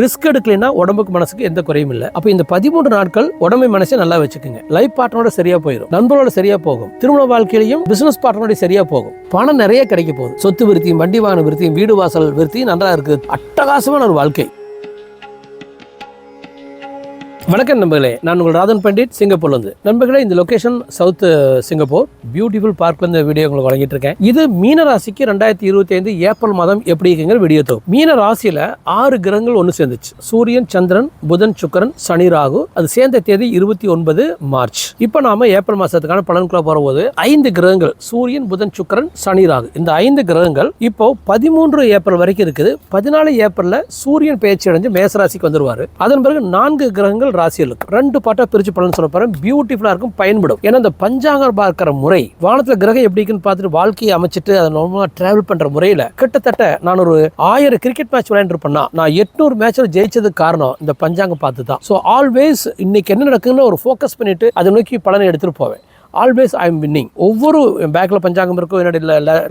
Risk எடுக்கலைன்னா உடம்புக்கு மனசுக்கு எந்த குறையும் இல்லை. அப்ப இந்த 13 நாட்கள் உடம்பை மனசை நல்லா வச்சுக்கோங்க. லைஃப் பார்ட்னரோட சரியா போயிடும், நண்பரோட சரியா போகும், திருமண வாழ்க்கையிலையும் பிசினஸ் பார்ட்னரோட சரியா போகும், பணம் நிறைய கிடைக்க போகுது, சொத்து விருத்தியும் வண்டி வாகன விருத்தியும் வீடு வாசல் விருத்தியும் நல்லா இருக்கு. அட்டகாசமான ஒரு வாழ்க்கை. வணக்கம் நண்பர்களே, நான் உங்கள் ராதன் பண்டிட், சிங்கப்பூர்லேருந்து. நண்பர்களே, இந்த லொகேஷன் சவுத் சிங்கப்பூர் பியூட்டிஃபுல் பார்க்ல இந்த வீடியோ உங்களுக்கு வழங்கிட்டு இருக்கேன். இது மீன ராசிக்கு 2025 ஏப்ரல் மாதம் எப்படி இருக்குங்கிற வீடியோ தொகுப்பு. மீன ராசியில 6 கிரகங்கள் ஒன்று சேர்ந்துச்சு. சூரியன், சந்திரன், புதன், சுக்கிரன், சனி, ராகு. அது சேர்ந்த தேதி 29 மார்ச். இப்போ நாம ஏப்ரல் மாசத்துக்கான பலன்குள்ள போறபோது 5 கிரகங்கள் சூரியன், புதன், சுக்கிரன், சனி, ராகு. இந்த 5 கிரகங்கள் இப்போ 13 ஏப்ரல் வரைக்கும் இருக்குது. 14 ஏப்ரல்ல சூரியன் பயிற்சி அடைஞ்சு மேசராசிக்கு வந்துருவாரு. அதன் பிறகு 4 கிரகங்கள் ராசியில் 2 பாட்டா பிரிச்சு பலன் சொல்ல போறேன். பியூட்டிஃபுல்லா இருக்கும், பயன்படும். ஏன்னா இந்த பஞ்சாங்கம் பார்க்கிற முறை, வானத்துல கிரகம் எப்படி இருக்குன்னு பார்த்துட்டு வாழ்க்கையை அமைச்சிட்டு அதை நார்மலா டிராவல் பண்ற முறையில கிட்டத்தட்ட நான் ஒரு 1000 கிரிக்கெட் மேட்ச் விளையாண்டுருப்பேன்னா நான் 800 மேட்ச்ல ஜெயிச்சதுக்கு காரணம் இந்த பஞ்சாங்கம் பார்த்து தான். ஸோ ஆல்வேஸ் இன்னைக்கு என்ன நடக்குதுன்னு ஒரு ஃபோக்கஸ் பண்ணிட்டு அதை நோக்கி பலனை எடுத்துட்டு போவேன். Always I am winning. ஒவ்வொரு பேக்கில் பஞ்சாங்கம் இருக்கும், என்னுடைய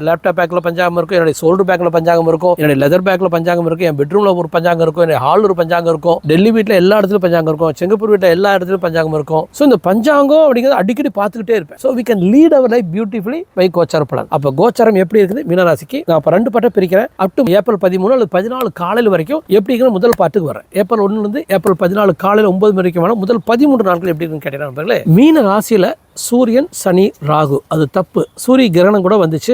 லேப்டாப் பேக்கில் பஞ்சாங்கம் இருக்கும், என்னுடைய ஷோல்டர் பேக்கில் பஞ்சாங்கம் இருக்கும், என்னுடைய லெதர் பேக்கில் பஞ்சாங்கம் இருக்கும், என் பெட்ரூமில் ஒரு பஞ்சாங்கம் இருக்கும், என்னுடைய ஹால் ஒரு பஞ்சாங்கம் இருக்கும், டெல்லி வீட்டில் எல்லா இடத்துலையும் பஞ்சாங்கம் இருக்கும், சிங்கப்பூர் வீட்டில் எல்லா இடத்துலையும் பஞ்சாங்கம் இருக்கும். ஸோ இந்த பஞ்சாங்கம் அப்படிங்கிறது அடிக்கடி பார்த்துக்கிட்டே இருப்பேன். So we can lead our life beautifully by கோச்சார பலன். அப்போ கோச்சாரம் எப்படி இருக்குது மீனராசிக்கு நான் இப்போ 2 பாட்டை பிரிக்கிறேன். அப் டு ஏப்ரல் 13 அல்லது 14 காலையில் வரைக்கும் எப்படி இருக்குன்னு முதல் பாட்டுக்கு வரேன். ஏப்ரல் 1 ஏப்ரல் 14 காலையில் 9 மணி வரைக்கும் வேணும். முதல் 13 நாட்கள் எப்படி இருக்குன்னு கேட்டீங்கன்னா மீன ராசியில சூரியன், சனி, ராகு. அது தப்பு. சூரிய கிரகணம் கூட வந்துச்சு.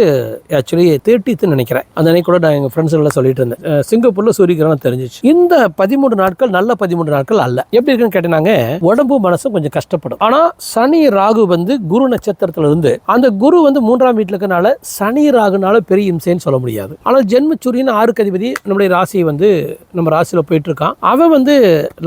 ஆக்சுவலி 30th நினைக்கிறேன். அந்த அன்னைக்கு கூட நான் எங்க ஃப்ரெண்ட்ஸ் எல்லாம் சொல்லிட்டு இருந்தேன். சிங்கப்பூர்ல சூரிய கிரகணம் தெரிஞ்சிச்சு. இந்த 13 நாட்கள் நல்ல 13 நாட்கள் அல்ல. எப்படி இருக்குன்னு கேட்டீங்க, உடம்பு மனசும் கொஞ்சம் கஷ்டப்படும். ஆனா சனி, ராகு வந்து குரு நட்சத்திரத்துல இருந்து, அந்த குரு வந்து 3ஆம் வீட்டுல இருக்கனால சனி ராகுனால பெரிய இம்சைன்னு சொல்ல முடியாது. ஆனால் ஜென்ம சூரியன் 6க்கு அதிபதி நம்முடைய ராசியை வந்து நம்ம ராசியில போயிட்டு இருக்கான். அவன் வந்து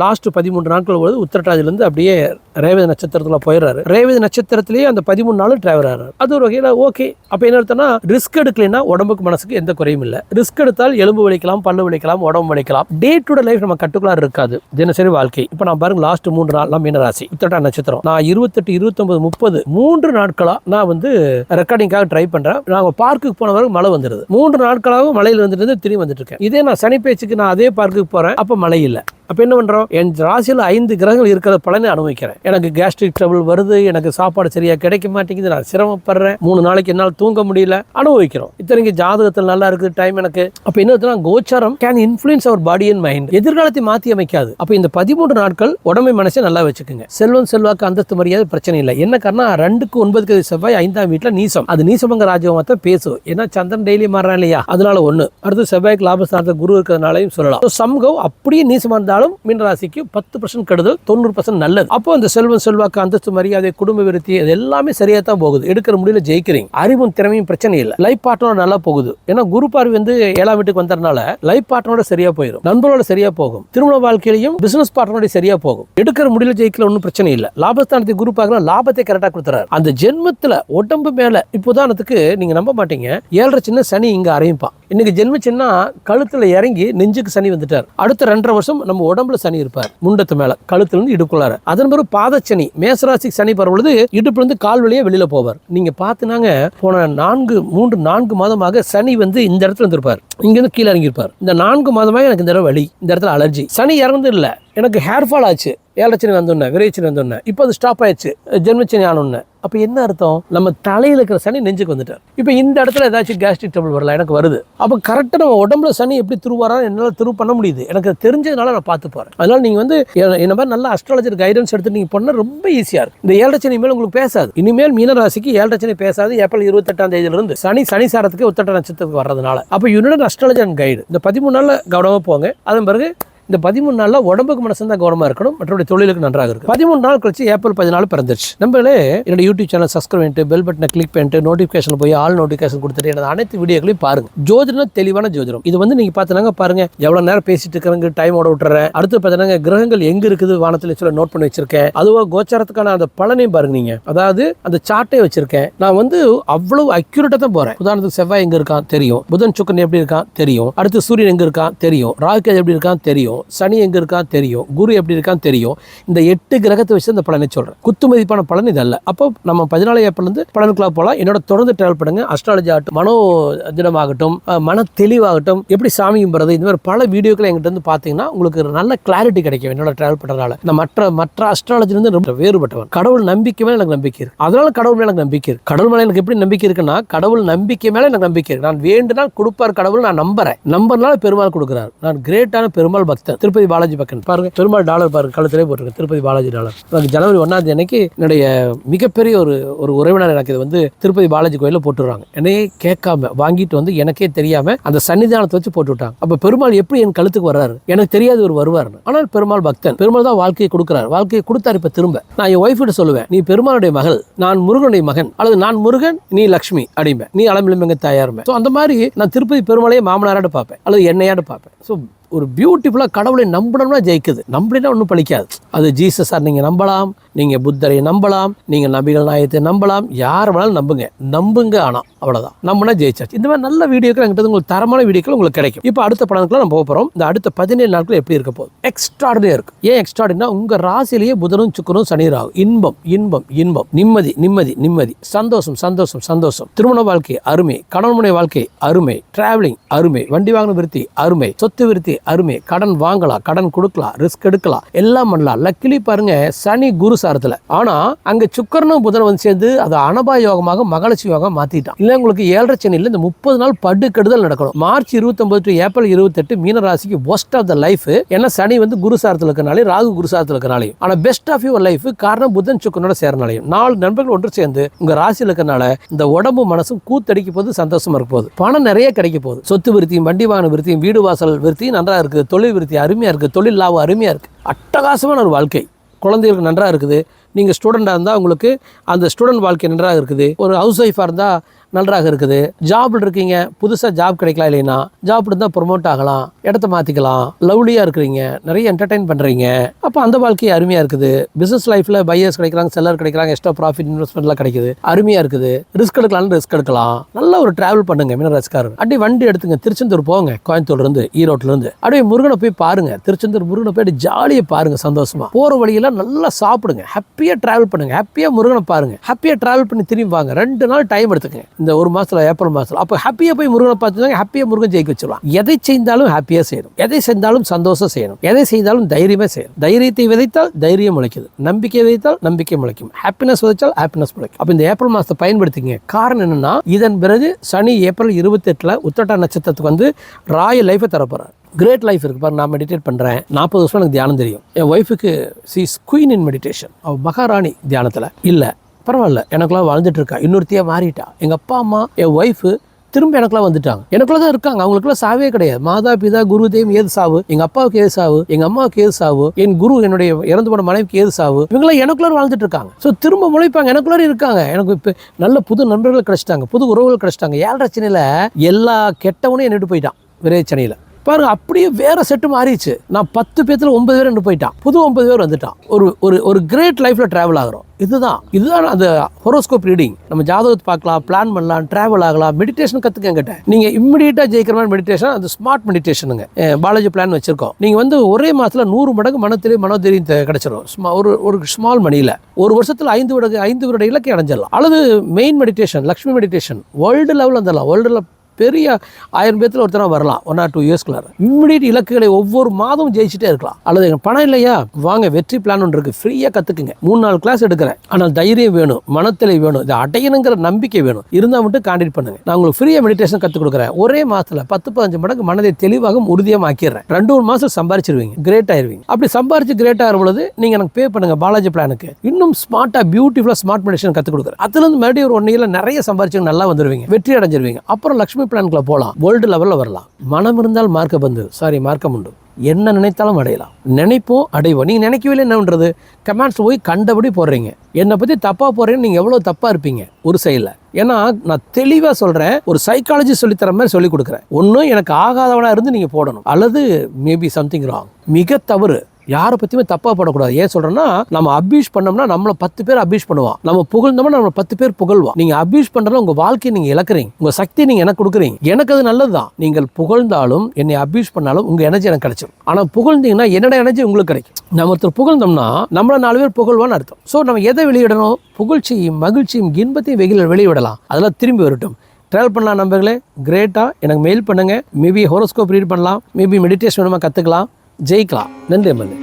லாஸ்ட் 13 நாட்கள் போது உத்திரட்டாதில இருந்து அப்படியே ரேவதி நட்சத்திரத்துல போயிடுறாரு. ரேவதி நட்சத்திரத்திலேயே அந்த 13 நாளும் டிராவல் ஆகிறாரு. அது ஒரு வகையில் ஓகே. அப்ப என்ன அர்த்தம்னா, ரிஸ்க் எடுக்கலைன்னா உடம்புக்கு மனசுக்கு எந்த குறையும் இல்லை. ரிஸ்க் எடுத்தால் எலும்பு வலிக்கலாம், பல்லு வலிக்கலாம், உடம்பு வலிக்கலாம். டே டு டே லைஃப் நம்ம கட்டுக்குள்ளார இருக்காது. தினசரி வாழ்க்கை. இப்ப நான் பாருங்க, லாஸ்ட் 3 நாள் மீனராசி உத்திரட்டாதி நட்சத்திரம். நான் 28, 29, 30 3 நாட்களா நான் வந்து ரெக்கார்டிங்காக ட்ரை பண்றேன். நாங்க பார்க்குக்கு போன வரைக்கும் மழை வந்துடுது. 3 நாட்களாக மழையில் வந்துட்டு திரும்பி வந்துட்டு இருக்கேன். இதே நான் சனி பேச்சுக்கு நான் அதே பார்க்குக்கு போறேன், அப்ப மழை இல்லை. அப்ப என்ன பண்றோம், என் ராசியில் 5 கிரகங்கள் இருக்கிற பலனை அனுபவிக்கிறேன். எனக்கு கேஸ்ட்ரிக் ட்ரபிள் வருது, எனக்கு சாப்பாடு சரியா கிடைக்க மாட்டேங்குது, நான் சிரமப்படுறேன், 3 நாளைக்கு என்னால் தூங்க முடியல, அனுபவிக்கிறோம். இத்தனைக்கு ஜாதகத்தில் நல்லா இருக்குது டைம் எனக்கு. அப்ப என்ன கோச்சாரம் கேன் இன்ஃப்ளூயன்ஸ் அவர் பாடி அண்ட் மைண்ட். எதிர்காலத்தை மாற்றி அமைக்காது. அப்ப இந்த 13 நாட்கள் உடம்பை மனசை நல்லா வச்சுக்கோங்க. செல்வம், செல்வாக்கு, அந்தஸ்து, மரியாதை பிரச்சனை இல்லை. என்ன காரணம், 2க்கு 9 செவ்வாய் 5ஆம் வீட்டுல நீசம். அது நீசமங்க ராஜ்யத்தை பேசும். ஏன்னா சந்திரன் டெய்லி மாறான் இல்லையா, அதனால ஒண்ணு. அடுத்து செவ்வாய்க்கு லாபஸ்தானத்தில் குரு இருக்கிறதுனாலையும் சொல்லலாம். சம்கவ் அப்படியே நீசமா இருந்தாலும் மீனராசிக்கு 10% கெடுதல், 90% நல்லது. அப்போ அந்த செல்வம், செல்வாக்கு, அந்தஸ்து, மரியாதை, குடும்ப விருத்தி இது எல்லாமே சரியா தான் போகுது. எடுக்கிற முடியல ஜெயிக்கிறீங்க. அறிவும் திறமையும் பிரச்சனை இல்லை. லைஃப் பார்ட்னர் நல்லா போகுது. ஏன்னா குரு பார்வை வந்து 7ஆம் வீட்டுக்கு வந்ததுனால லைஃப் பார்ட்னரோட சரியா போயிடும், நண்பரோட சரியா போகும், திருமண வாழ்க்கையிலையும் பிசினஸ் பார்ட்னரோட சரியா போகும். எடுக்கிற முடியல ஜெயிக்கல, ஒன்றும் பிரச்சனை இல்லை. லாபஸ்தானத்தை குரு பார்க்கலாம், லாபத்தை கரெக்டா கொடுத்துறாரு. அந்த ஜென்மத்துல உடம்பு மேல இப்போ உதாரணத்துக்கு நீங்க நம்ப மாட்டீங்க, 7.5 சின்ன சனி இங்க அரையும்பான். இன்னைக்கு ஜென்ம சின்ன கழுத்துல இறங்கி நெஞ்சுக்கு சனி வந்துட்டார். அடுத்த 2.5 வருஷம் நம்ம உடம்புல சனி இருப்பார். முண்டத்து மேல, கழுத்துல இருந்து இடுப்புள்ளார. அதன் பிறகு பாதச்சனி, மேசராசி சனி பரவொழுது இடுப்புல இருந்து கால் வழியே வெளியில போவார். நீங்க பாத்துனாங்க, போன 4 மாதமாக சனி வந்து இந்த இடத்துல இருந்திருப்பார், இங்க இருந்து கீழே இறங்கியிருப்பார். இந்த 4 மாதமாக எனக்கு இந்த இடம் வலி, இந்த இடத்துல அலர்ஜி. சனி இறந்து இல்லை, எனக்கு ஹேர் ஃபால் ஆச்சு. 7.5 வந்தோன்னே, விரைச்சனி வந்தோன்னே, இப்போ அது ஸ்டாப் ஆயிடுச்சு, ஜென்மச்சனி ஆனோன்னு. அப்ப என்ன அர்த்தம், நம்ம தலையில இருக்கிற சனி நெஞ்சுக்கு வந்துட்டார். இப்ப இந்த இடத்துல ஏதாச்சும் கேஸ்ட்ரிக் ட்ரபிள் வரல, எனக்கு வருது. அப்ப கரெக்டா நம்ம உடம்புல சனி எப்படி திருவாரா என்னால திருவு பண்ண முடியுது, எனக்கு தெரிஞ்சதுனால நான் பார்த்து போறேன். அதனால நீங்க வந்து என்ன மாதிரி நல்ல அஸ்ட்ராலஜர் கைடன்ஸ் எடுத்து நீங்க பண்ண ரொம்ப ஈஸியா இருக்கு. இந்த 7.5 மேல் உங்களுக்கு பேசாது. இனிமேல் மீனராசிக்கு 7.5 பேசாது. ஏப்ரல் 28ஆம் தேதியில இருந்து சனி சாரத்துக்கு உத்திரட்டாதி நட்சத்திரத்துக்கு வர்றதுனால அப்ப யூனிட் அஸ்ட்ராலஜர் அண்ட் கைடு. இந்த 13 நாள்ல கவனமா போங்க. அதன் பிறகு இந்த 13 நாள்ல உடம்புக்கு மனசு தான் கவனமா இருக்கணும், மற்றபடி தொழிலுக்கு நன்றாக இருக்கு. 13 நாள் கழிச்சு ஏப்ரல் 14 பிறந்துச்சு. நம்மளே என்னோட யூடியூப் சேனல் சப்ஸ்கிரைப் பண்ணிட்டு பெல் பட்டனை கிளிக் பண்ணிட்டு நோட்டிபிகேஷன் போய் ஆல் நோட்டிபிகேஷன் கொடுத்துட்டு எனது அனைத்து வீடியோக்களையும் பாருங்க. ஜோதிடம் தெளிவான ஜோதிடம். இது வந்து நீங்க பாத்தீங்கன்னா பாருங்க, எவ்வளவு நேரம் பேசிட்டு இருக்கிறவங்க டைம் ஓட விட்டுறேன். அடுத்து பாத்தீங்கன்னா கிரகங்கள் எங்க இருக்குது வானத்துல சொல்ல நோட் பண்ணி வச்சிருக்கேன். அதுவா கோச்சாரத்துக்கான அந்த பலனையும் பாருங்க. நீங்க அதாவது அந்த சார்ட்டை வச்சிருக்கேன். நான் வந்து அவ்வளவு அக்யூரேட்டா தான் போறேன். உதாரணத்துக்கு செவ்வாய் எங்க இருக்கான் தெரியும், புதன் சுக்கிரன் எப்படி இருக்கான் தெரியும், அடுத்து சூரியன் எங்க இருக்கான் தெரியும், ராகு எப்படி இருக்கான் தெரியும், தெரியும், சனி எங்கே இருக்கான்னு தெரியும், குரு எப்படி இருக்கான்னு தெரியும். இந்த 8 கிரகத்தை வச்சு அந்த பலனை சொல்கிறேன். குத்து மதிப்பான பலன் இது அல்ல. அப்போ நம்ம 14 ஏப்ரல்லேருந்து பலனுக்குள்ள போகலாம். என்னோட தொடர்ந்து ட்ராவல் பண்ணுங்க. அஸ்ட்ராலஜி ஆகட்டும், மனோ தினமாகட்டும், மன தெளிவாகட்டும், எப்படி சாமி கும்பிட்றது, இந்த மாதிரி பல வீடியோக்களை எங்கிட்ட வந்து பார்த்தீங்கன்னா உங்களுக்கு நல்ல கிளாரிட்டி கிடைக்கும். என்னோட ட்ராவல் பண்ணுறதுனால நான் மற்ற அஸ்ட்ராலஜிலேருந்து ரொம்ப வேறுபட்டவன். கடவுள் நம்பிக்கை மேலே எனக்கு நம்பிக்கை இருக்கு. அதனால கடவுள் மேலே எனக்கு நம்பிக்கை இருக்கு. கடவுள் மேலே எனக்கு எப்படி நம்பிக்கை இருக்குன்னா, கடவுள் நம்பிக்கை மேலே எனக்கு நம்பிக்கை இருக்கு. நான் வேண்டுனால் கொடுப்பார் கடவுள், நான் நம்புறேன். நம்பர்னால பெருமாள் கொடுக்குறாரு. நான் கிரேட்டான பெருமாள் பக்தன். திருப்பதி பாலாஜி பக்தன். பாருங்க, பெருமாள் டாலர் பாருங்க, கழுத்திலே போட்டிருக்கேன், திருப்பதி பாலாஜி டாலர். ஜனவரி 1ஆம் தேதி அன்னைக்கு என்னுடைய மிகப்பெரிய ஒரு உறவினர் எனக்கு இது வந்து திருப்பதி பாலாஜி கோயிலில் போட்டுடுறாங்க. என்னையே கேட்காம வாங்கிட்டு வந்து எனக்கே தெரியாம அந்த சன்னிதானத்தை வச்சு போட்டு விட்டாங்க. அப்ப பெருமாள் எப்படி என் கழுத்துக்கு வர்றாரு எனக்கு தெரியாது, ஒரு வருவார். ஆனால் பெருமாள் பக்தன். பெருமாள் தான் வாழ்க்கையை கொடுக்குறாரு. வாழ்க்கையை கொடுத்தாரு. இப்ப திரும்ப நான் என் ஒய்ஃப் கிட்ட சொல்லுவேன், நீ பெருமாளுடைய மகள், நான் முருகனுடைய மகன், அல்லது நான் முருகன், நீ லட்சுமி அப்படிம்பேன், நீ அலமிலமெங்க தாயாருமே. ஸோ அந்த மாதிரி நான் திருப்பதி பெருமாளையே மாமனாராட்டு பார்ப்பேன், அல்லது என்னையாட்டு பார்ப்பேன். ஸோ ஒரு பியூட்டிஃபுல்லாக கடவுளை நம்பணும்னா ஜெயிக்குது, நம்பலினா ஒன்றும் பழிக்காது. அது ஜீசஸாக நீங்கள் நம்பலாம், நீங்கள் புத்தரை நம்பலாம், நீங்கள் நபிகள் நாயகத்தை நம்பலாம், யார் வேணாலும் நம்புங்க. ஆனால் அவ்வளோதான், நம்பினா ஜெயிச்சாச்சு. இந்த மாதிரி நல்ல வீடியோக்கள் எங்கிட்ட உங்களுக்கு தரமான வீடியோக்கள் உங்களுக்கு கிடைக்கும். இப்போ அடுத்த பலனுக்குள்ள நம்ம போக போகிறோம். இந்த அடுத்த 17 நாட்கள் எப்படி இருக்க போகுது? எக்ஸ்ட்ராடினரியாக இருக்கு. ஏன் எக்ஸ்ட்ராடினா, உங்கள் ராசிலேயே புதனும் சுக்கரனும் சனி ராகு. இன்பம் இன்பம் இன்பம், நிம்மதி நிம்மதி நிம்மதி, சந்தோஷம் சந்தோஷம் சந்தோஷம், திருமண வாழ்க்கை அருமை, கணவனுடைய வாழ்க்கை அருமை, டிராவலிங் அருமை, வண்டி வாகன விருத்தி அருமை, சொத்து விருத்தி அருமை, கடன் வாங்கலாம், கடன் கொடுக்கலாம், ரிஸ்க் எடுக்கலாம், எல்லாம் பண்ணலாம். லக்கிலி பாருங்க, சனி குரு சாரத்துல. ஆனா அங்க சுக்கரனும் புதன் வந்து சேர்ந்து அது அனபா யோகமாக மகளட்சுமி யோகம் மாத்திட்டான். இல்ல உங்களுக்கு 7.5 சனியில் இந்த 30 நாள் படு கெடுதல் நடக்கணும். மார்ச் 29 டு ஏப்ரல் 28 மீன ராசிக்கு worst ஆஃப் த லைஃப். ஏன்னா சனி வந்து குரு சாரத்தில் இருக்கனாலே, ராகு குரு சாரத்தில் இருக்கனாலையும். ஆனா பெஸ்ட் ஆஃப் யுவர் லைஃப் காரணம் புதன் சுக்கரனோட சேரனாலையும். 4 நண்பர்கள் ஒன்று சேர்ந்து உங்க ராசியில் இருக்கனால இந்த உடம்பு மனசும் கூத்தடிக்க போது, சந்தோஷமா இருக்க போகுது, பணம் நிறைய கிடைக்க போகுது, சொத்து விருத்தியும் வண்டி வாகன விருத்தியும் வீடு வாசல் விருத்தியும் நன்றா இருக்கு, தொழில் விருத்தி அருமையா இருக்கு, தொழில் லாபம் அருமையா இருக்கு, அட்டகாசமான ஒரு வாழ்க்கை. குழந்தைகளுக்கு நன்றா இருக்குது. நீங்கள் ஸ்டூடெண்டாக இருந்தால் உங்களுக்கு அந்த ஸ்டூடெண்ட் வாழ்க்கை நன்றாக இருக்குது. ஒரு ஹவுஸ் ஒய்ஃபாக இருந்தால் நன்றாக இருக்குது. ஜாப்ல இருக்கீங்க, புதுசாக ஜாப் கிடைக்கலாம், இல்லைன்னா ஜாப் இருந்தால் ப்ரொமோட் ஆகலாம், இடத்த மாற்றிக்கலாம், லவ்லியாக இருக்கிறீங்க, நிறைய என்டர்டைன் பண்ணுறீங்க, அப்போ அந்த வாழ்க்கை அருமையாக இருக்குது. பிஸ்னஸ் லைஃப்பில் பையர்ஸ் கிடைக்கிறாங்க, செல்லர் கிடைக்கிறாங்க, எக்ஸ்ட்ரா ப்ராஃபிட் இன்வெஸ்ட்மெண்ட்லாம் கிடைக்குது, அருமையாக இருக்குது. ரிஸ்க் எடுக்கலாம்னு ரிஸ்க் எடுக்கலாம். நல்ல ஒரு டிராவல் பண்ணுங்க மீனராசிக்காரர். அப்படியே வண்டி எடுத்துங்க, திருச்செந்தூர் போங்க, கோயம்புத்தூர்லேருந்து ஈரோட்டிலேருந்து அப்படியே முருகனை போய் பாருங்க, திருச்செந்தூர் முருகனை போய் ஜாலியாக பாருங்க, சந்தோஷமா போகிற வழியெல்லாம் நல்லா சாப்பிடுங்க, ஹாப்பியாக டிராவல் பண்ணுங்க, ஹாப்பியாக முருகனை பாருங்க, ஹாப்பியாக டிராவல் பண்ணி திரும்பி வாங்க. 2 நாள் டைம் எடுத்துக்கங்க இந்த ஒரு மாசத்துல, ஏப்ரல் மாசத்துல. அப்போ ஹாப்பியா போய் முருகனை பார்த்துதாங்க, ஹாப்பியா முருகன் ஜெயிக்க வச்சிடலாம். எதை செய்தாலும் ஹாப்பியா செய்யணும், எதை செஞ்சாலும் சந்தோஷம் செய்யணும், எதை செய்தாலும் தைரியமே செய்யணும். தைரியத்தை விதைத்தால் தைரியம் முளைக்குது, நம்பிக்கை விதைத்தால் நம்பிக்கை முளைக்கும், ஹாப்பினஸ் விதைத்தால் ஹாப்பினஸ் முளைக்கும். அப்போ இந்த ஏப்ரல் மாசத்தை பயன்படுத்திங்க. காரணம் என்னன்னா, இதன் பிறகு சனி ஏப்ரல் 28 உத்திரட்டா நட்சத்திரத்துக்கு வந்து ராயல் லைஃபை தரப்போறாரு. கிரேட் லைஃப் இருக்கு பாருங்க. நான் மெடிடேட் பண்றேன், 40 வருஷம் எனக்கு தியானம் தெரியும். என் ஒய்ஃபுக்கு C is queen in meditation. அவள் மகாராணி தியானத்துல இல்ல, பரவாயில்ல, எனக்குலாம் வாழ்ந்துட்டு இருக்கா, இன்னொருத்தியா மாறிட்டா. எங்க அப்பா அம்மா, என் ஒய்ஃபு திரும்ப எனக்குலாம் வந்துட்டாங்க, எனக்குள்ள தான் இருக்காங்க. அவங்களுக்குலாம் சாவே கிடையாது. மாதா பிதா குரு தெய்வம் ஏது சாவு, எங்க அப்பாவுக்கு ஏது சாவு, எங்க அம்மாவுக்கு ஏது சாவு, என் குரு என்னுடைய இறந்து போன மனைவிக்கு ஏது சாவு, இவங்களாம் எனக்குள்ள வாழ்ந்துட்டு இருக்காங்க. ஸோ திரும்ப முளைப்பாங்க, எனக்குள்ள இருக்காங்க. எனக்கு இப்போ நல்ல புது நண்பர்கள் கிடைச்சிட்டாங்க, புது உறவுகள் கிடைச்சிட்டாங்க. 7.5 சனியில எல்லா கெட்டவனையும் என்னட்டு போயிட்டான். விரை சனியில பாருங்க, அப்படியே வேற செட்டு மாறிடுச்சு. நான் 10 பேர்த்துல 9 பேர் என்று போயிட்டான், புது 9 பேர் வந்துட்டான். ஒரு கிரேட் லைஃப்ல டிராவல் ஆகிறோம். இதுதான் அந்த ஹோரோஸ்கோப் ரீடிங். நம்ம ஜாதகத்தை பார்க்கலாம், பிளான் பண்ணலாம், டிராவல் ஆகலாம். மெடிடேஷன் கற்றுக்கங்கிட்ட நீங்கள் இம்மிடியேட்டா ஜெயிக்கிற மாதிரி மெடிடேஷன், அது ஸ்மார்ட் மெடிடேஷனுங்க. பாலாஜி பிளான் வச்சிருக்கோம். நீங்கள் வந்து ஒரே மாதத்துல 100 மடங்கு மனோதைரியம் கிடைச்சிடும். ஒரு ஸ்மால் மணியில் ஒரு வருஷத்துல 5 வருட இலக்கை அடைஞ்சிடலாம். அல்லது main meditation, Lakshmi meditation, world லெவலில் வந்துடலாம். வேர்ல்டுல பெரிய 1000 பேர்த்துல ஒருத்தராக வரலாம். 1 or 2 இயர்ஸ்க்குள்ள இம்மிடியட் இலக்குகளை ஒவ்வொரு மாதமும் ஜெயிச்சுட்டே இருக்கலாம். அல்லது பணம் இல்லையா, வாங்க, வெற்றி பிளான் ஒன்று இருக்கு, ஃப்ரீயா கத்துக்குங்க. 3-4 கிளாஸ் எடுக்கிறேன். ஆனால் தைரியம் வேணும், மனத்திலை வேணும், இதை அடையணுங்கிற நம்பிக்கை வேணும். இருந்தால் மட்டும் கான்டாக்ட் பண்ணுங்க. நான் உங்களுக்கு ஃப்ரீயா மெடிடேஷன் கற்றுக் கொடுக்குறேன். ஒரே மாசத்துல 10-15 மடங்கு மனதை தெளிவாக உறுதியாக ஆக்கிடுறேன். 2-3 மாசம் சம்பாரிச்சிருவீங்க, கிரேட் ஆயிருவீங்க. அப்படி சம்பாரிச்சு கிரேட் ஆகிற பொழுது நீங்க எனக்கு பே பண்ணுங்க பாலாஜி பிளானுக்கு. இன்னும் ஸ்மார்ட்டா பியூட்டிஃபுல்லா ஸ்மார்ட் மெடிடேஷன் கற்றுக் கொடுக்குறேன். அதுல இருந்து மறுபடியும் ஒரு 1 இயர்ல நிறைய சம்பாரிச்சு நல்லா வந்துருவீங்க, வெற்றி அடைஞ்சிருவீங்க. அப்புறம் லக்ஷ்மி பிளான்குள்ள போகலாம், வேர்ல்டு லெவல்ல வரலாம். மனம் இருந்தால் மார்க்கம் உண்டு. என்ன நினைத்தாலும் அடையலாம், நினைப்போம் அடைவோம். நீங்க நினைக்கவே என்ன பண்றது, கமெண்ட்ஸ் போய் கண்டபடி போடுறீங்க, என்னை பத்தி தப்பா போறீங்க. நீங்க எவ்வளவு தப்பா இருப்பீங்க ஒரு சைடில். ஏன்னா நான் தெளிவா சொல்றேன், ஒரு சைக்காலஜி சொல்லித்தர மாதிரி சொல்லி கொடுக்குறேன். ஒன்னும் எனக்கு ஆகாதவனா இருந்து நீங்க போடணும், அல்லது மேபி சம்திங் ராங், மிக தவறு. யாரை பற்றியுமே தப்பாக படக்கூடாது. ஏன் சொல்கிறேன்னா, நம்ம அபியூஸ் பண்ணோம்னா நம்மளை 10 பேர் அபியூஸ் பண்ணுவான், நம்ம புகழ்ந்தோம்னா நம்மளை 10 பேர் புகழ்வான். நீங்கள் அபியூஸ் பண்ணுறதுல உங்கள் வாழ்க்கையை நீங்கள் இழக்கிறீங்க, உங்கள் சக்தி நீங்கள் எனக்கு கொடுக்குறீங்க. எனக்கு அது நல்லது தான். நீங்கள் புகழ்ந்தாலும் என்னை அபியூஸ் பண்ணாலும் உங்கள் எனர்ஜி எனக்கு கிடைச்சிடும். ஆனால் புகழ்ந்தீங்கன்னா என்னோட எனர்ஜி உங்களுக்கு கிடைக்கும். நம்ம ஒருத்தர் புகழ்ந்தோம்னா நம்மளை 4 பேர் புகழ்வான்னு அர்த்தம். ஸோ நம்ம எதை வெளியிடணும்? புகழ்ச்சியும் மகிழ்ச்சியும் இன்பத்தையும் வெளியிடலாம். அதெல்லாம் திரும்பி வரட்டும். ட்ராவல் பண்ணலாம் நண்பர்களே. கிரேட்டாக எனக்கு மெயில் பண்ணுங்கள். மேபி ஹோரோஸ்கோப் ரீட் பண்ணலாம், மேபி மெடிடேஷன் வேணுமா கற்றுக்கலாம், ஜெயிக்கலாம். நன்றி அம்மன்.